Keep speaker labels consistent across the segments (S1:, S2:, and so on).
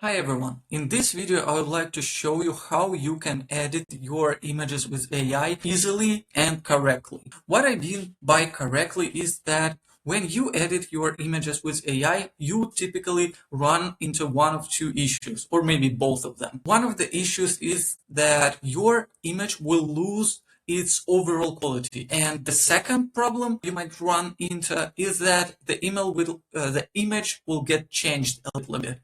S1: Hi everyone, in this video I would like to show you how you can edit your images with AI easily and correctly. What I mean by correctly is that when you edit your images with AI, you typically run into one of two issues, or maybe both of them. One of the issues is that your image will lose its overall quality. And the second problem you might run into is that the image will get changed a little bit.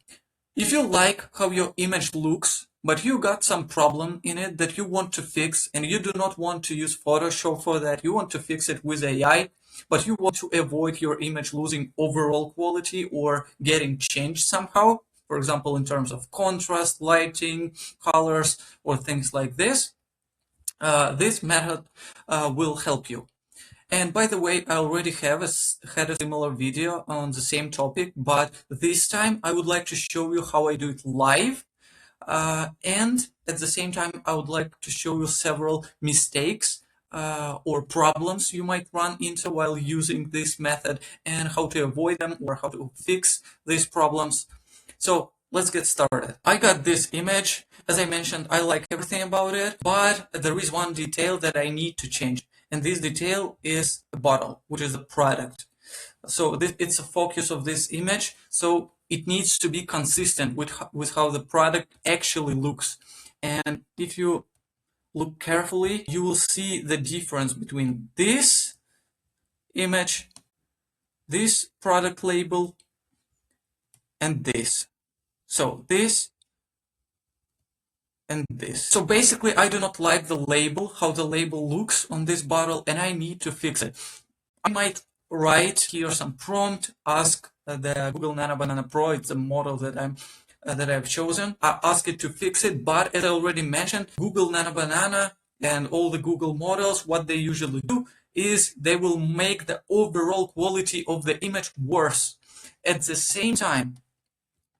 S1: If you like how your image looks, but you got some problem in it that you want to fix and you do not want to use Photoshop for that, you want to fix it with AI, but you want to avoid your image losing overall quality or getting changed somehow, for example, in terms of contrast, lighting, colors, or things like this, this method will help you. And by the way, I already had a similar video on the same topic, but this time I would like to show you how I do it live. And at the same time, I would like to show you several mistakes or problems you might run into while using this method and how to avoid them or how to fix these problems. So let's get started. I got this image. As I mentioned, I like everything about it, but there is one detail that I need to change. And this detail is the bottle, which is a product. So it's a focus of this image. So it needs to be consistent with how the product actually looks. And if you look carefully, you will see the difference between this image, this product label, and this. So this and this. So basically, I do not like the label, how the label looks on this bottle, and I need to fix it. I might write here some prompt, ask the Google Nano Banana Pro, it's a model that I've chosen. I ask it to fix it, but as I already mentioned, Google Nano Banana and all the Google models, what they usually do is they will make the overall quality of the image worse. At the same time,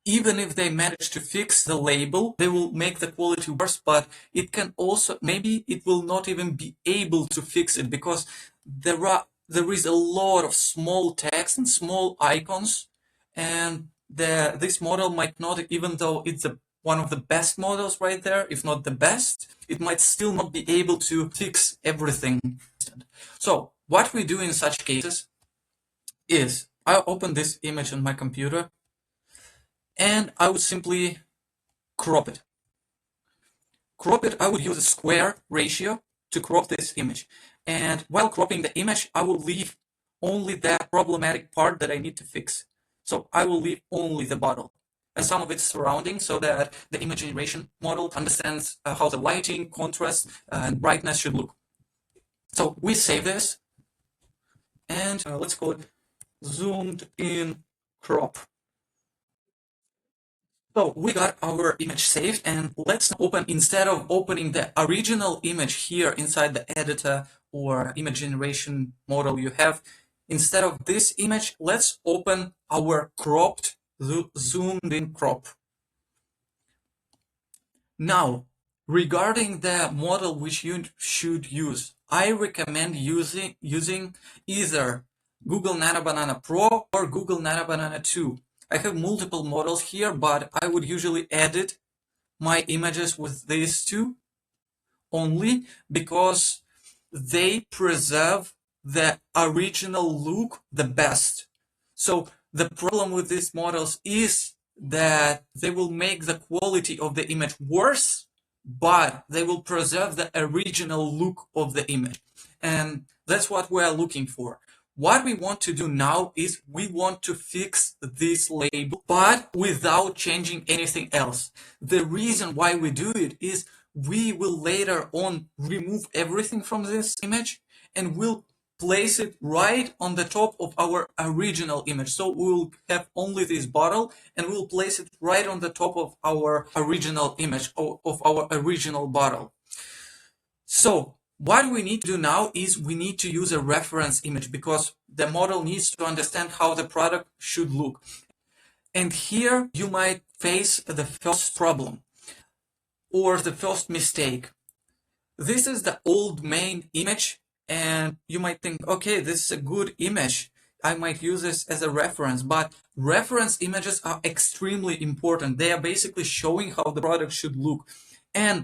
S1: even if they manage to fix the label, they will make the quality worse, but it can also, maybe it will not even be able to fix it because there is a lot of small text and small icons, and this model might not, even though it's one of the best models right there, if not the best, it might still not be able to fix everything. So what we do in such cases is I open this image on my computer, and I would simply crop it. I would use a square ratio to crop this image. And while cropping the image, I will leave only that problematic part that I need to fix. So I will leave only the bottle and some of its surroundings so that the image generation model understands how the lighting, contrast, and brightness should look. So we save this, and let's call it zoomed in crop. So we got our image saved, and let's open, instead of opening the original image here inside the editor or image generation model you have, instead of this image, let's open our cropped, zoomed in crop. Now, regarding the model which you should use, I recommend using either Google Nano Banana Pro or Google Nano Banana 2. I have multiple models here, but I would usually edit my images with these two only because they preserve the original look the best. So the problem with these models is that they will make the quality of the image worse, but they will preserve the original look of the image. And that's what we're looking for. What we want to do now is we want to fix this label, but without changing anything else. The reason why we do it is we will later on remove everything from this image and we'll place it right on the top of our original image. So we'll have only this bottle and we'll place it right on the top of our original image, of our original bottle. So what we need to do now is we need to use a reference image because the model needs to understand how the product should look. And here you might face the first problem or the first mistake. This is the old main image, and you might think, okay, this is a good image. I might use this as a reference, but reference images are extremely important. They are basically showing how the product should look. And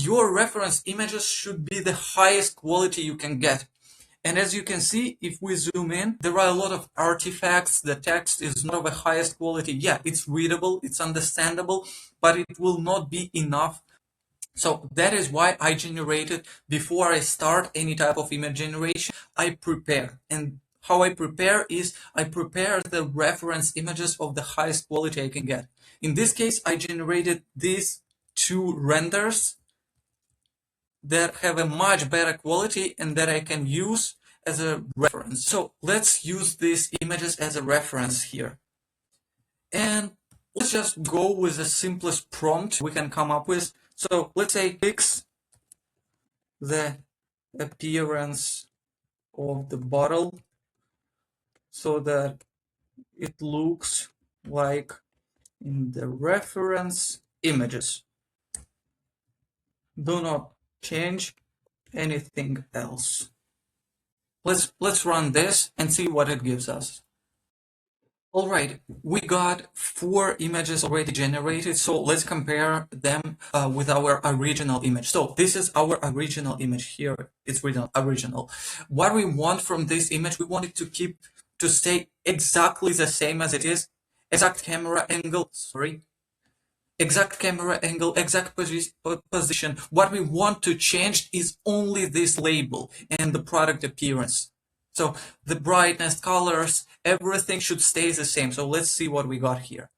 S1: your reference images should be the highest quality you can get. And as you can see, if we zoom in, there are a lot of artifacts. The text is not of the highest quality. Yeah, it's readable, it's understandable, but it will not be enough. So that is why I generated, before I start any type of image generation, I prepare. And how I prepare is I prepare the reference images of the highest quality I can get. In this case, I generated these two renders that have a much better quality and that I can use as a reference. So let's use these images as a reference here. And let's just go with the simplest prompt we can come up with. So let's say fix the appearance of the bottle so that it looks like in the reference images. Do not change anything else. Let's run this and see what it gives us. All right, we got 4 images already generated, so let's compare them with our original image. So this is our original image here. It's written original. What we want from this image, we want it to stay exactly the same as it is. Exact camera angle, exact camera angle, exact position. What we want to change is only this label and the product appearance. So the brightness, colors, everything should stay the same. So let's see what we got here.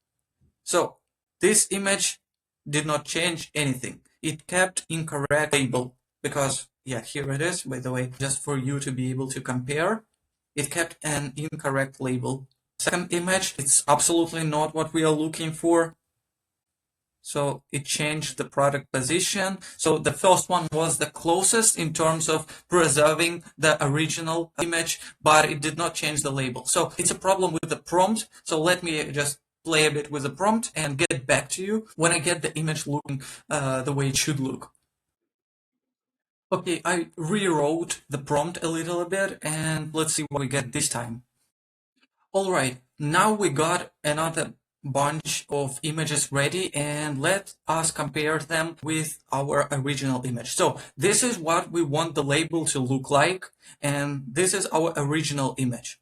S1: So this image did not change anything. It kept incorrect label because, yeah, here it is, by the way, just for you to be able to compare. It kept an incorrect label. Second image, it's absolutely not what we are looking for. So it changed the product position. So the first one was the closest in terms of preserving the original image, but it did not change the label. So it's a problem with the prompt. So let me just play a bit with the prompt and get back to you when I get the image looking the way it should look. Okay, I rewrote the prompt a little bit and let's see what we get this time. All right, now we got another bunch of images ready and let us compare them with our original image. So this is what we want the label to look like, and this is our original image.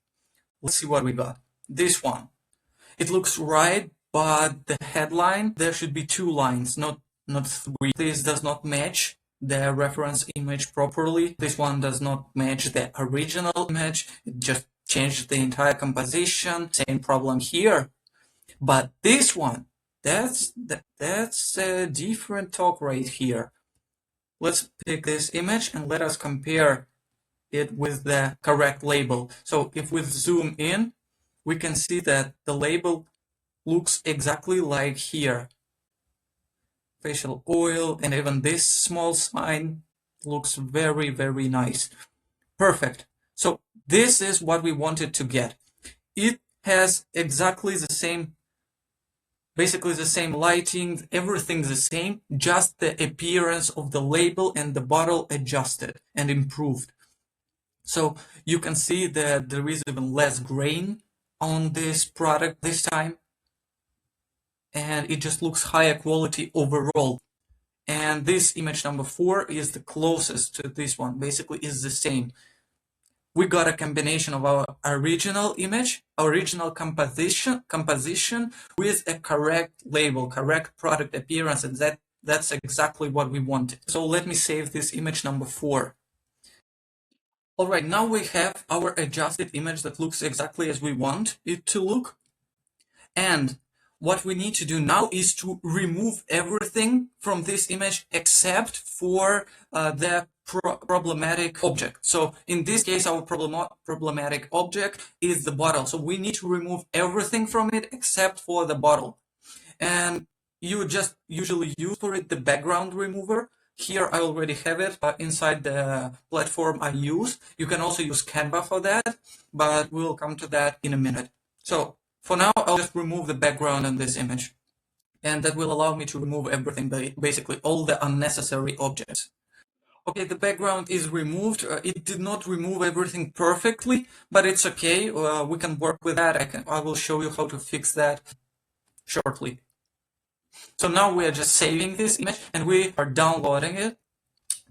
S1: Let's see what we got. This one. It looks right, but the headline, there should be 2 lines, not 3. This does not match the reference image properly. This one does not match the original image. It just changed the entire composition. Same problem here. But this one, that's a different talk right here. Let's pick this image and let us compare it with the correct label. So if we zoom in, we can see that the label looks exactly like here. Facial oil, and even this small sign looks very, very nice. Perfect. So this is what we wanted to get. It has exactly the same, basically the same lighting, everything's the same, just the appearance of the label and the bottle adjusted and improved. So you can see that there is even less grain on this product this time, and it just looks higher quality overall. And this image number 4 is the closest to this one, basically is the same. We got a combination of our original image, original composition with a correct label, correct product appearance, and that's exactly what we wanted. So let me save this image number 4. All right, now we have our adjusted image that looks exactly as we want it to look. And what we need to do now is to remove everything from this image except for the problematic object. So in this case, our problematic object is the bottle. So we need to remove everything from it except for the bottle. And you just usually use for it the background remover. Here I already have it inside the platform I use. You can also use Canva for that, but we'll come to that in a minute. So for now, I'll just remove the background in this image. And that will allow me to remove everything, basically all the unnecessary objects. Okay, the background is removed. It did not remove everything perfectly, but it's okay. We can work with that. I will show you how to fix that shortly. So now we are just saving this image and we are downloading it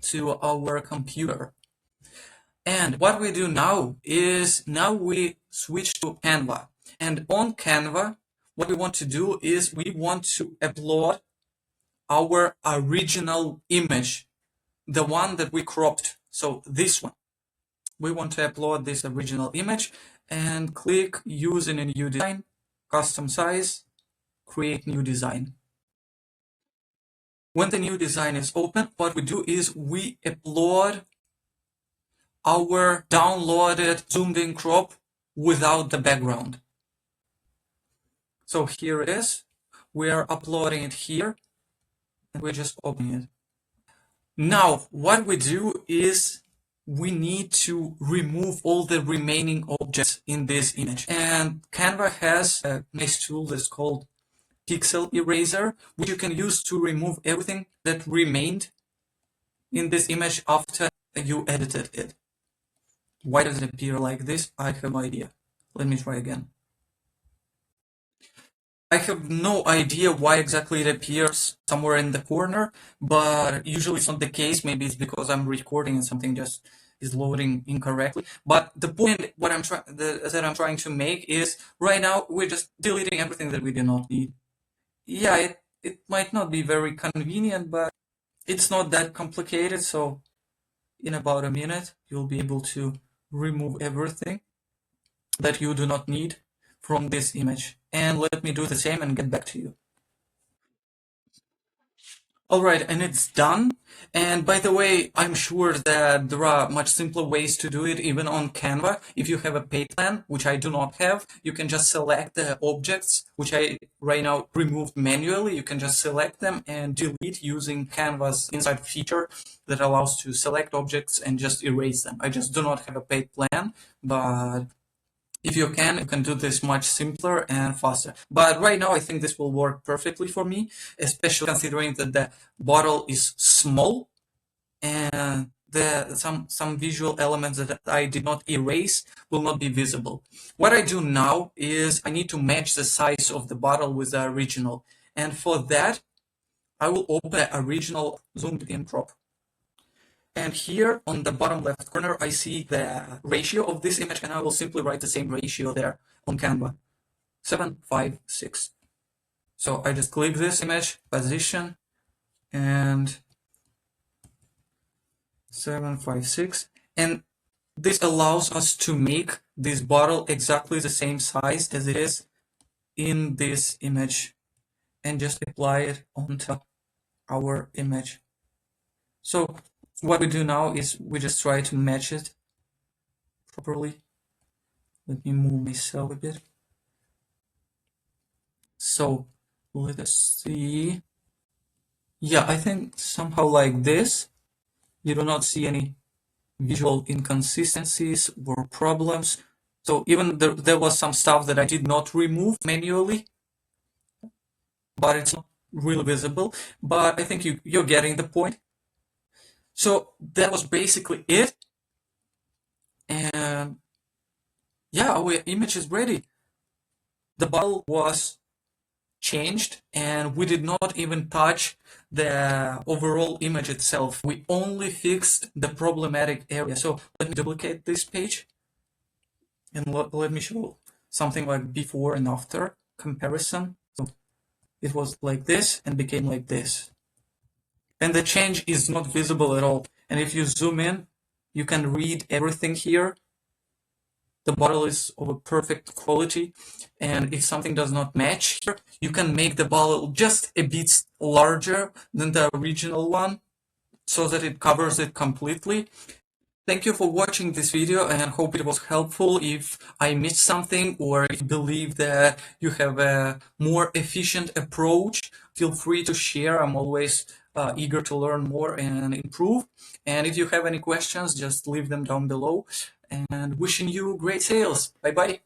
S1: to our computer. And what we do now is we switch to Canva. And on Canva, what we want to do is we want to upload our original image, the one that we cropped. So this one. We want to upload this original image and click use in a new design, custom size, create new design. When the new design is open, what we do is we upload our downloaded zoomed in crop without the background. So here it is. We are uploading it here and we're just opening it. Now, what we do is we need to remove all the remaining objects in this image. And Canva has a nice tool that's called Pixel Eraser, which you can use to remove everything that remained in this image after you edited it. Why does it appear like this? I have no idea. Let me try again. I have no idea why exactly it appears somewhere in the corner, but usually it's not the case. Maybe it's because I'm recording and something just is loading incorrectly. But the point what that I'm trying to make is right now we're just deleting everything that we do not need. Yeah, it might not be very convenient, but it's not that complicated. So in about a minute, you'll be able to remove everything that you do not need from this image. And let me do the same and get back to you. All right, and it's done. And by the way, I'm sure that there are much simpler ways to do it, even on Canva. If you have a paid plan, which I do not have, you can just select the objects, which I right now removed manually. You can just select them and delete using Canva's inside feature that allows to select objects and just erase them. I just do not have a paid plan, but if you can do this much simpler and faster. But right now, I think this will work perfectly for me, especially considering that the bottle is small and some visual elements that I did not erase will not be visible. What I do now is I need to match the size of the bottle with the original. And for that, I will open the original zoomed in crop. And here on the bottom left corner, I see the ratio of this image, and I will simply write the same ratio there on Canva, 7:5:6. So I just click this image, position, and 7:5:6. And this allows us to make this bottle exactly the same size as it is in this image and just apply it onto our image. So what we do now is we just try to match it properly. Let me move myself a bit. So let us see. Yeah, I think somehow like this. You do not see any visual inconsistencies or problems. So even there was some stuff that I did not remove manually, but it's not really visible. But I think you're getting the point. So that was basically it. And yeah, our image is ready. The bottle was changed and we did not even touch the overall image itself. We only fixed the problematic area. So let me duplicate this page and let me show something like before and after comparison. So it was like this and became like this. And the change is not visible at all. And if you zoom in, you can read everything here. The bottle is of a perfect quality, and if something does not match here, you can make the bottle just a bit larger than the original one so that it covers it completely. Thank you for watching this video and hope it was helpful. If I missed something or if you believe that you have a more efficient approach, feel free to share. I'm always eager to learn more and improve. And if you have any questions, just leave them down below. And wishing you great sales. Bye bye.